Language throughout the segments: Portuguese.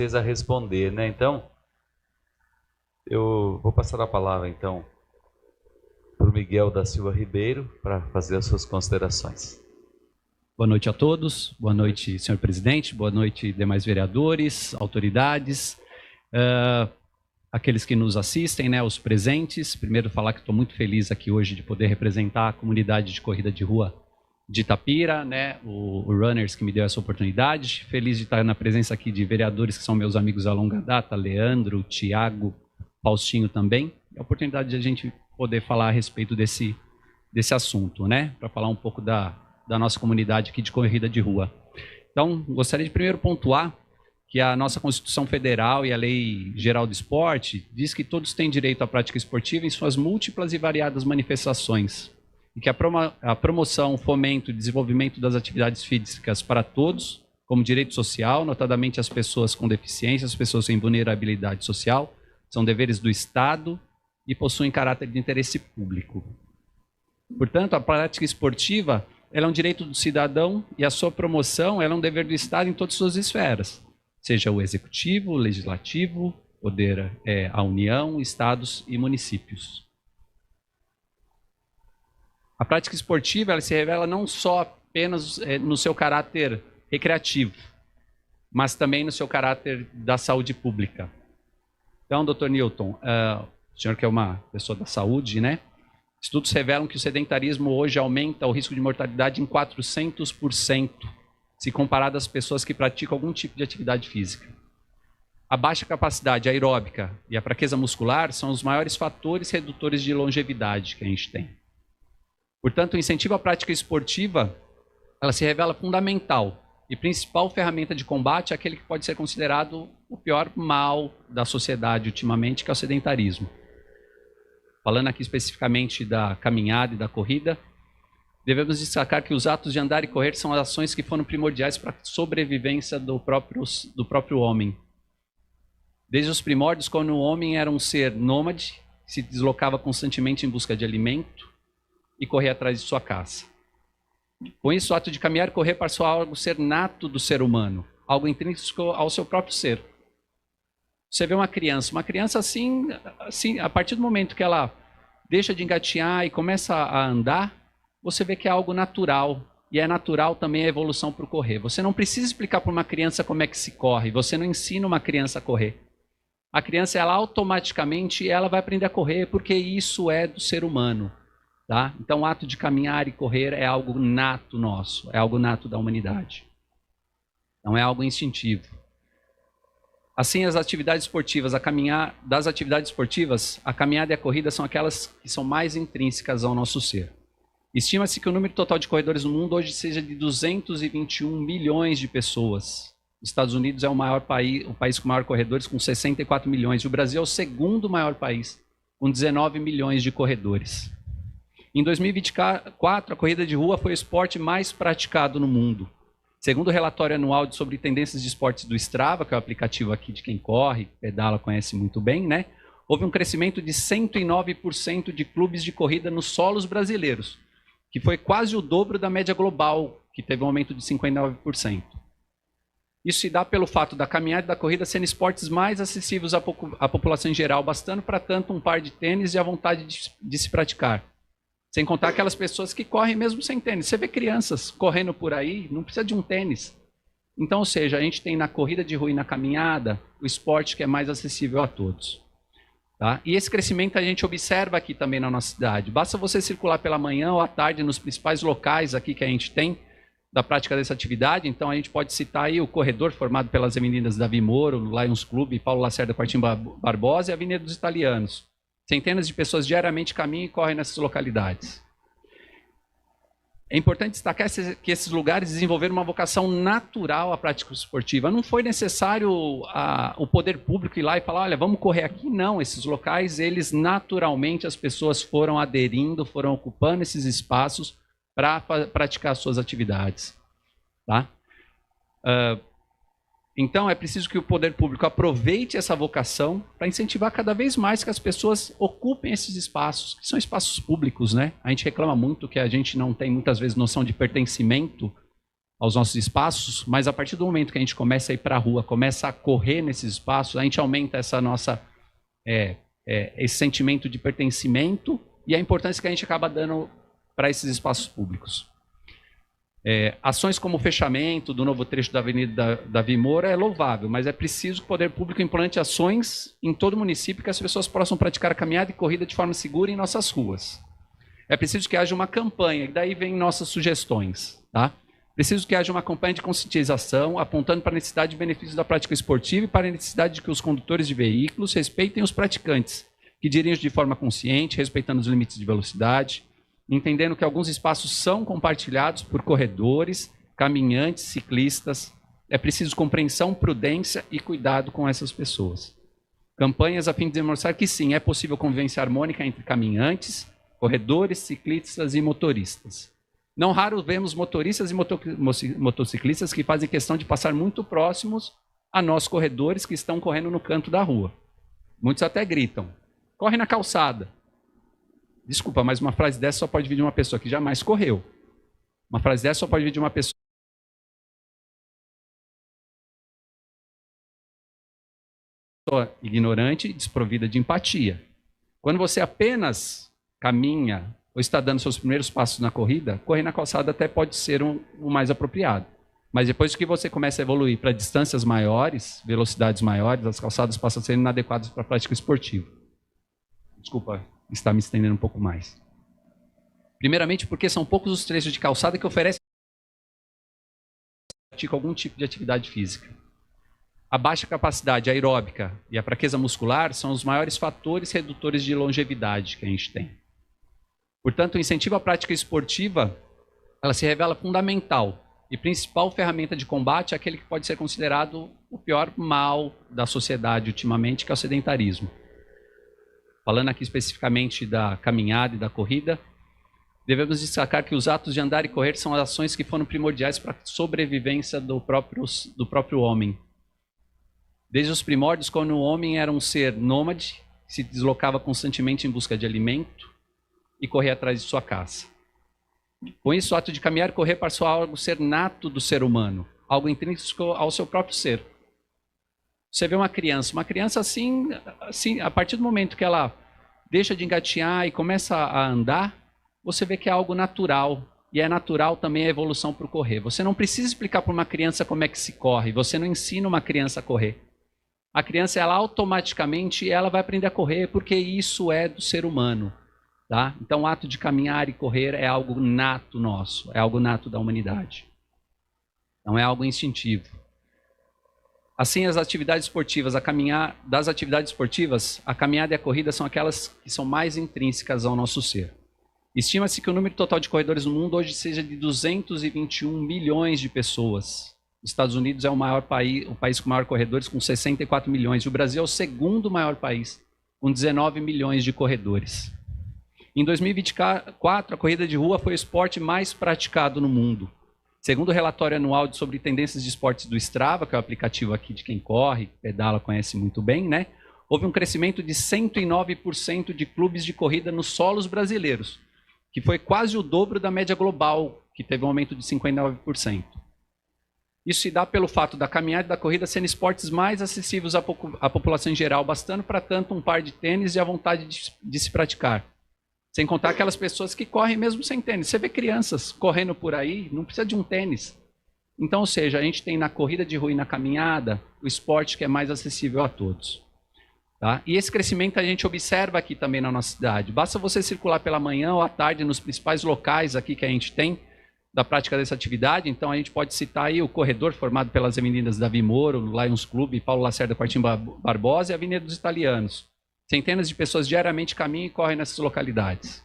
vocês a responder, né? Então, eu vou passar a palavra, então, para o Miguel da Silva Ribeiro, para fazer as suas considerações. Boa noite a todos, boa noite, senhor presidente, boa noite, demais vereadores, autoridades, aqueles que nos assistem, né, os presentes. Primeiro, falar que estou muito feliz aqui hoje de poder representar a comunidade de corrida de rua de Itapira, né, o Runners que me deu essa oportunidade. Feliz de estar na presença aqui de vereadores que são meus amigos a longa data, Leandro, Tiago, Faustinho também. E a oportunidade de a gente poder falar a respeito desse assunto, né, para falar um pouco da nossa comunidade aqui de corrida de rua. Então, gostaria de primeiro pontuar que a nossa Constituição Federal e a Lei Geral do Esporte diz que todos têm direito à prática esportiva em suas múltiplas e variadas manifestações, e que a promoção, fomento e desenvolvimento das atividades físicas para todos, como direito social, notadamente as pessoas com deficiência, as pessoas em vulnerabilidade social, são deveres do Estado e possuem caráter de interesse público. Portanto, a prática esportiva ela é um direito do cidadão e a sua promoção ela é um dever do Estado em todas as suas esferas, seja o executivo, o legislativo, poder a União, estados e municípios. A prática esportiva ela se revela não só apenas no seu caráter recreativo, mas também no seu caráter da saúde pública. Então, Dr. Newton, o senhor que é uma pessoa da saúde, né? Estudos revelam que o sedentarismo hoje aumenta o risco de mortalidade em 400%, se comparado às pessoas que praticam algum tipo de atividade física. A baixa capacidade aeróbica e a fraqueza muscular são os maiores fatores redutores de longevidade que a gente tem. Portanto, o incentivo à prática esportiva, ela se revela fundamental e principal ferramenta de combate àquele que pode ser considerado o pior mal da sociedade ultimamente, que é o sedentarismo. Falando aqui especificamente da caminhada e da corrida, devemos destacar que os atos de andar e correr são ações que foram primordiais para a sobrevivência do próprio homem. Desde os primórdios, quando o homem era um ser nômade, se deslocava constantemente em busca de alimento e corria atrás de sua caça. Com isso, o ato de caminhar e correr passou a algo ser nato do ser humano, algo intrínseco ao seu próprio ser. Você vê uma criança assim, a partir do momento que ela deixa de engatinhar e começa a andar, você vê que é algo natural. E é natural também a evolução para o correr. Você não precisa explicar para uma criança como é que se corre. Você não ensina uma criança a correr. A criança, ela automaticamente, ela vai aprender a correr porque isso é do ser humano. Tá? Então, o ato de caminhar e correr é algo nato nosso. É algo nato da humanidade. Não é algo instintivo. Assim, as atividades esportivas, das atividades esportivas, a caminhada e a corrida são aquelas que são mais intrínsecas ao nosso ser. Estima-se que o número total de corredores no mundo hoje seja de 221 milhões de pessoas. Os Estados Unidos é o país com maior corredores, com 64 milhões. E o Brasil é o segundo maior país, com 19 milhões de corredores. Em 2024, a corrida de rua foi o esporte mais praticado no mundo. Segundo o relatório anual sobre tendências de esportes do Strava, que é o aplicativo aqui de quem corre, pedala, conhece muito bem, né? Houve um crescimento de 109% de clubes de corrida nos solos brasileiros, que foi quase o dobro da média global, que teve um aumento de 59%. Isso se dá pelo fato da caminhada e da corrida serem esportes mais acessíveis à população em geral, bastando para tanto um par de tênis e a vontade de se praticar. Sem contar aquelas pessoas que correm mesmo sem tênis. Você vê crianças correndo por aí, não precisa de um tênis. Então, ou seja, a gente tem na corrida de rua e na caminhada o esporte que é mais acessível a todos. Tá? E esse crescimento a gente observa aqui também na nossa cidade. Basta você circular pela manhã ou à tarde nos principais locais aqui que a gente tem da prática dessa atividade. Então, a gente pode citar aí o corredor formado pelas avenidas Davi Moro, Lions Clube, Paulo Lacerda Quartim Barbosa e a Avenida dos Italianos. Centenas de pessoas diariamente caminham e correm nessas localidades. É importante destacar que esses lugares desenvolveram uma vocação natural à prática esportiva. Não foi necessário o poder público ir lá e falar, olha, vamos correr aqui. Não, esses locais, eles naturalmente, as pessoas foram aderindo, foram ocupando esses espaços para praticar suas atividades. Tá? Então, é preciso que o poder público aproveite essa vocação para incentivar cada vez mais que as pessoas ocupem esses espaços, que são espaços públicos, né? A gente reclama muito que a gente não tem, muitas vezes, noção de pertencimento aos nossos espaços, mas a partir do momento que a gente começa a ir para a rua, começa a correr nesses espaços, a gente aumenta essa nossa, esse sentimento de pertencimento e a importância que a gente acaba dando para esses espaços públicos. Ações como o fechamento do novo trecho da Avenida Davi Moura é louvável, mas é preciso que o poder público implante ações em todo o município que as pessoas possam praticar a caminhada e corrida de forma segura em nossas ruas. É preciso que haja uma campanha, e daí vem nossas sugestões, tá? Preciso que haja uma campanha de conscientização apontando para a necessidade de benefícios da prática esportiva e para a necessidade de que os condutores de veículos respeitem os praticantes, que dirigem de forma consciente, respeitando os limites de velocidade, entendendo que alguns espaços são compartilhados por corredores, caminhantes, ciclistas. É preciso compreensão, prudência e cuidado com essas pessoas. Campanhas a fim de demonstrar que sim, é possível convivência harmônica entre caminhantes, corredores, ciclistas e motoristas. Não raro vemos motoristas e motociclistas que fazem questão de passar muito próximos a nós corredores que estão correndo no canto da rua. Muitos até gritam, corre na calçada. Desculpa, mas uma frase dessa só pode vir de uma pessoa que jamais correu. Uma frase dessa só pode vir de uma pessoa ignorante e desprovida de empatia. Quando você apenas caminha ou está dando seus primeiros passos na corrida, correr na calçada até pode ser o mais apropriado. Mas depois que você começa a evoluir para distâncias maiores, velocidades maiores, as calçadas passam a ser inadequadas para a prática esportiva. Desculpa estar me estendendo um pouco mais. Primeiramente porque são poucos os trechos de calçada que oferecem algum tipo de atividade física. A baixa capacidade aeróbica e a fraqueza muscular são os maiores fatores redutores de longevidade que a gente tem. Portanto, o incentivo à prática esportiva, ela se revela fundamental e principal ferramenta de combate àquele que pode ser considerado o pior mal da sociedade ultimamente, que é o sedentarismo. Falando aqui especificamente da caminhada e da corrida, devemos destacar que os atos de andar e correr são as ações que foram primordiais para a sobrevivência do próprio homem. Desde os primórdios, quando o homem era um ser nômade, se deslocava constantemente em busca de alimento e corria atrás de sua caça. Com isso, o ato de caminhar e correr passou a algo ser nato do ser humano, algo intrínseco ao seu próprio ser. Você vê uma criança assim, a partir do momento que ela deixa de engatear e começa a andar, você vê que é algo natural. E é natural também a evolução para o correr. Você não precisa explicar para uma criança como é que se corre. Você não ensina uma criança a correr. A criança, ela automaticamente ela vai aprender a correr porque isso é do ser humano. Tá? Então, o ato de caminhar e correr é algo nato nosso. É algo nato da humanidade. Não é algo instintivo. Assim, as atividades esportivas, das atividades esportivas, a caminhada e a corrida são aquelas que são mais intrínsecas ao nosso ser. Estima-se que o número total de corredores no mundo hoje seja de 221 milhões de pessoas. Os Estados Unidos é o país com maior corredores, com 64 milhões. E o Brasil é o segundo maior país, com 19 milhões de corredores. Em 2024, a corrida de rua foi o esporte mais praticado no mundo. Segundo o relatório anual sobre tendências de esportes do Strava, que é o aplicativo aqui de quem corre, pedala, conhece muito bem, né? Houve um crescimento de 109% de clubes de corrida nos solos brasileiros, que foi quase o dobro da média global, que teve um aumento de 59%. Isso se dá pelo fato da caminhada e da corrida serem esportes mais acessíveis à população em geral, bastando para tanto um par de tênis e a vontade de se praticar. Sem contar aquelas pessoas que correm mesmo sem tênis. Você vê crianças correndo por aí, não precisa de um tênis. Então, ou seja, a gente tem na corrida de rua e na caminhada o esporte que é mais acessível a todos. Tá? E esse crescimento a gente observa aqui também na nossa cidade. Basta você circular pela manhã ou à tarde nos principais locais aqui que a gente tem da prática dessa atividade. Então a gente pode citar aí o corredor formado pelas avenidas Davi Moura, Lions Clube, Paulo Lacerda Quartim Barbosa e a Avenida dos Italianos. Centenas de pessoas diariamente caminham e correm nessas localidades.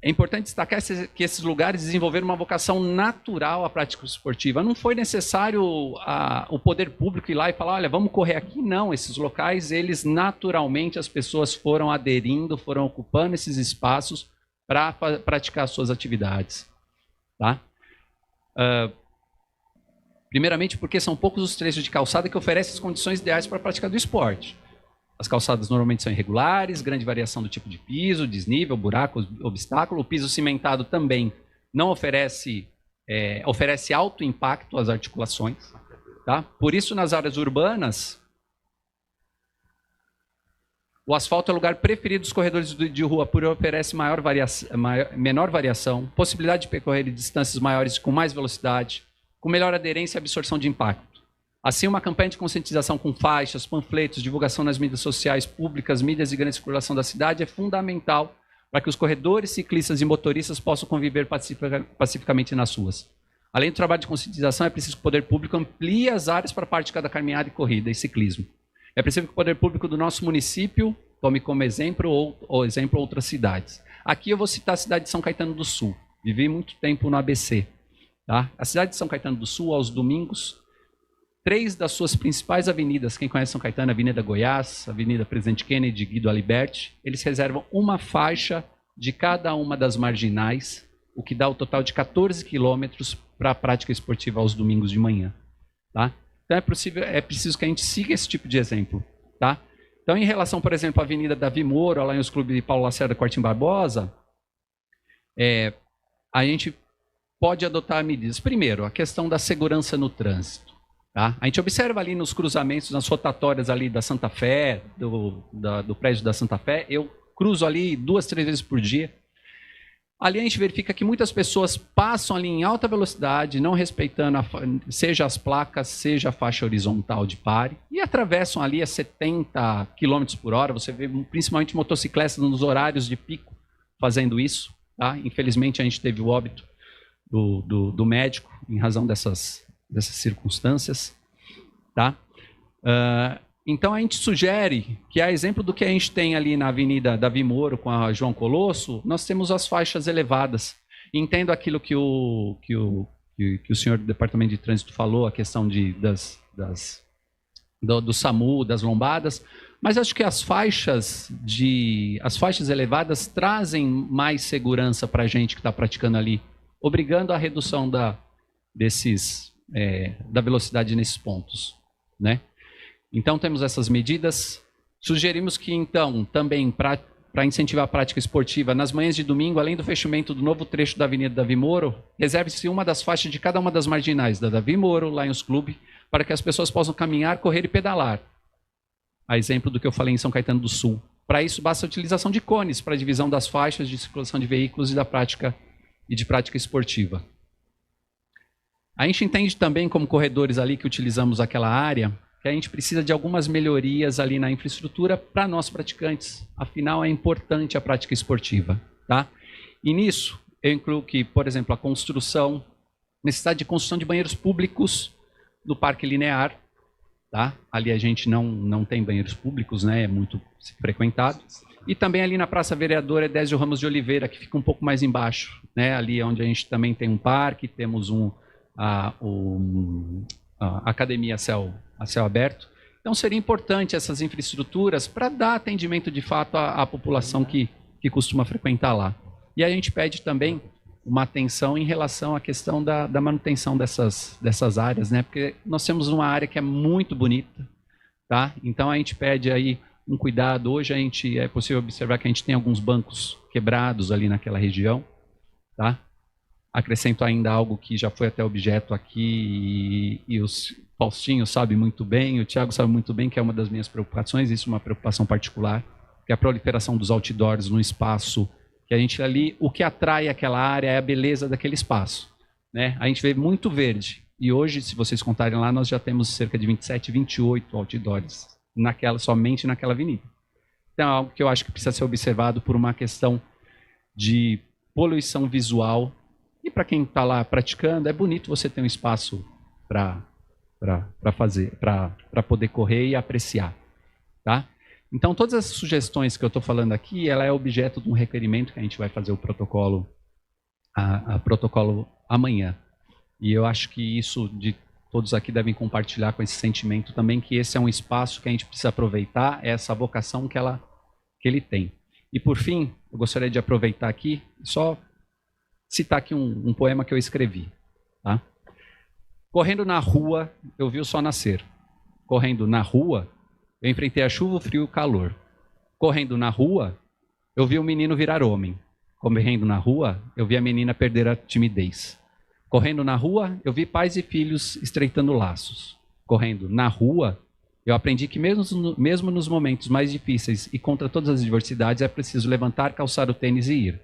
É importante destacar que esses lugares desenvolveram uma vocação natural à prática esportiva. Não foi necessário o poder público ir lá e falar, olha, vamos correr aqui. Não, esses locais, eles naturalmente, as pessoas foram aderindo, foram ocupando esses espaços para praticar suas atividades. Tá? Primeiramente porque são poucos os trechos de calçada que oferecem as condições ideais para a prática do esporte. As calçadas normalmente são irregulares, grande variação do tipo de piso, desnível, buraco, obstáculo. O piso cimentado também não oferece oferece alto impacto às articulações. Tá? Por isso, nas áreas urbanas, o asfalto é o lugar preferido dos corredores de rua, porque oferece menor variação, possibilidade de percorrer distâncias maiores com mais velocidade, com melhor aderência e absorção de impacto. Assim, uma campanha de conscientização com faixas, panfletos, divulgação nas mídias sociais públicas, mídias de grande circulação da cidade é fundamental para que os corredores, ciclistas e motoristas possam conviver pacificamente nas ruas. Além do trabalho de conscientização, é preciso que o poder público amplie as áreas para a prática da caminhada e corrida e ciclismo. É preciso que o poder público do nosso município tome como exemplo outras cidades. Aqui eu vou citar a cidade de São Caetano do Sul. Vivi muito tempo no ABC. Tá? A cidade de São Caetano do Sul, aos domingos, 3 das suas principais avenidas, quem conhece São Caetano, Avenida Goiás, Avenida Presidente Kennedy, Guido Aliberti, eles reservam uma faixa de cada uma das marginais, o que dá o total de 14 quilômetros para a prática esportiva aos domingos de manhã. Tá? Então é preciso que a gente siga esse tipo de exemplo. Tá? Então, em relação, por exemplo, à Avenida Davi Moro, lá em os clubes de Paulo Lacerda, Quartim Barbosa, a gente pode adotar medidas. Primeiro, a questão da segurança no trânsito. Tá? A gente observa ali nos cruzamentos, nas rotatórias ali da Santa Fé, do prédio da Santa Fé, eu cruzo ali 2, 3 vezes por dia. Ali a gente verifica que muitas pessoas passam ali em alta velocidade, não respeitando seja as placas, seja a faixa horizontal de pare, e atravessam ali a 70 km por hora. Você vê principalmente motocicletas nos horários de pico fazendo isso. Tá? Infelizmente a gente teve o óbito do médico em razão dessas circunstâncias. Tá? Então a gente sugere que, a exemplo do que a gente tem ali na Avenida Davi Moro com a João Colosso, nós temos as faixas elevadas. Entendo aquilo que o senhor do Departamento de Trânsito falou, a questão do SAMU, das lombadas, mas acho que as faixas elevadas trazem mais segurança para a gente que está praticando ali, obrigando a redução da velocidade nesses pontos, né? Então, temos essas medidas. Sugerimos que, então, também para incentivar a prática esportiva, nas manhãs de domingo, além do fechamento do novo trecho da Avenida Davi Moro, reserve-se uma das faixas de cada uma das marginais da Davi Moro, Lions Club, para que as pessoas possam caminhar, correr e pedalar. A exemplo do que eu falei em São Caetano do Sul. Para isso, basta a utilização de cones para a divisão das faixas de circulação de veículos e de prática esportiva. A gente entende também, como corredores ali que utilizamos aquela área, que a gente precisa de algumas melhorias ali na infraestrutura para nós praticantes. Afinal, é importante a prática esportiva. Tá? E nisso, eu incluo que, por exemplo, a necessidade de construção de banheiros públicos no Parque Linear. Tá? Ali a gente não tem banheiros públicos, né? É muito frequentado. E também ali na Praça Vereador Edésio Ramos de Oliveira, que fica um pouco mais embaixo. Né? Ali onde a gente também tem um parque, temos a academia a céu aberto. Então, seria importante essas infraestruturas para dar atendimento, de fato, à população que costuma frequentar lá. E a gente pede também uma atenção em relação à questão da manutenção dessas áreas, né? Porque nós temos uma área que é muito bonita, tá? Então, a gente pede aí um cuidado. Hoje, é possível observar que a gente tem alguns bancos quebrados ali naquela região, tá? Acrescento ainda algo que já foi até objeto aqui e os Faustinho sabe muito bem, o Thiago sabe muito bem, que é uma das minhas preocupações, isso é uma preocupação particular, que é a proliferação dos outdoors no espaço, que a gente ali, o que atrai aquela área é a beleza daquele espaço. Né? A gente vê muito verde, e hoje, se vocês contarem lá, nós já temos cerca de 27, 28 outdoors, somente naquela avenida. Então é algo que eu acho que precisa ser observado por uma questão de poluição visual. E para quem está lá praticando, é bonito você ter um espaço para poder correr e apreciar. Tá? Então, todas as sugestões que eu estou falando aqui, ela é objeto de um requerimento que a gente vai fazer o protocolo, protocolo amanhã. E eu acho que isso, todos aqui devem compartilhar com esse sentimento também, que esse é um espaço que a gente precisa aproveitar, essa vocação que ele tem. E, por fim, eu gostaria de aproveitar aqui, só citar aqui um poema que eu escrevi. Tá? Correndo na rua, eu vi o sol nascer. Correndo na rua, eu enfrentei a chuva, o frio e o calor. Correndo na rua, eu vi o menino virar homem. Correndo na rua, eu vi a menina perder a timidez. Correndo na rua, eu vi pais e filhos estreitando laços. Correndo na rua, eu aprendi que mesmo nos momentos mais difíceis e contra todas as adversidades, é preciso levantar, calçar o tênis e ir.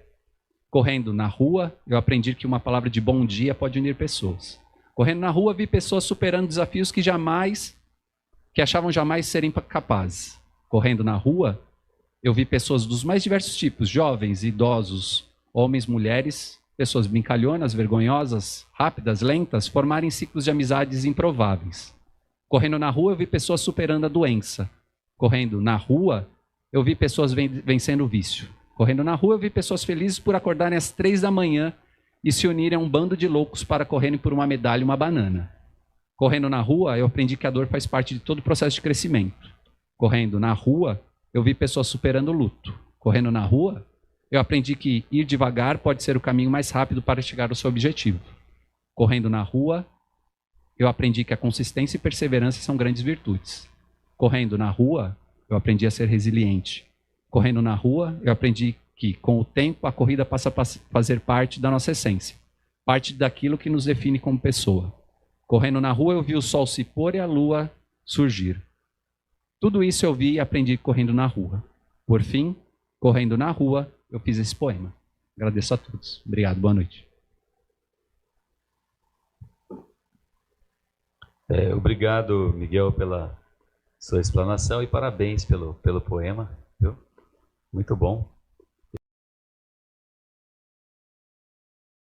Correndo na rua, eu aprendi que uma palavra de bom dia pode unir pessoas. Correndo na rua, vi pessoas superando desafios que achavam jamais serem capazes. Correndo na rua, eu vi pessoas dos mais diversos tipos, jovens, idosos, homens, mulheres, pessoas brincalhonas, vergonhosas, rápidas, lentas, formarem ciclos de amizades improváveis. Correndo na rua, eu vi pessoas superando a doença. Correndo na rua, eu vi pessoas vencendo o vício. Correndo na rua, eu vi pessoas felizes por acordarem às 3 da manhã e se unirem a um bando de loucos para correrem por uma medalha e uma banana. Correndo na rua, eu aprendi que a dor faz parte de todo o processo de crescimento. Correndo na rua, eu vi pessoas superando o luto. Correndo na rua, eu aprendi que ir devagar pode ser o caminho mais rápido para chegar ao seu objetivo. Correndo na rua, eu aprendi que a consistência e perseverança são grandes virtudes. Correndo na rua, eu aprendi a ser resiliente. Correndo na rua, eu aprendi que, com o tempo, a corrida passa a fazer parte da nossa essência, parte daquilo que nos define como pessoa. Correndo na rua, eu vi o sol se pôr e a lua surgir. Tudo isso eu vi e aprendi correndo na rua. Por fim, correndo na rua, eu fiz esse poema. Agradeço a todos. Obrigado, boa noite. Obrigado, Miguel, pela sua explanação e parabéns pelo poema. Viu? Muito bom.